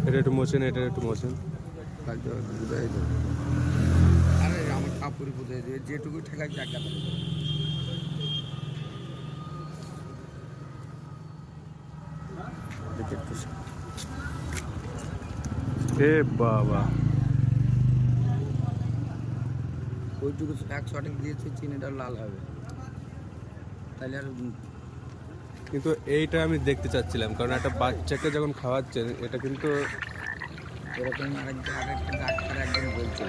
এটা একটু মোছেন, এটা একটু মোছেন। আরে আমার কাপড় বুঝে দেবে, যেটুকু ঠেকাই জায়গা এ বাবা, ওইটুকু এক শটিং দিয়েছে, চিনিটা লাল হবে তাহলে আর। কিন্তু এইটা আমি দেখতে চাচ্ছিলাম, কারণ একটা বাচ্চাকে যখন খাওয়াচ্ছেন এটা কিন্তু এরকম আরেকটা ডাক্তার একজন বলছিল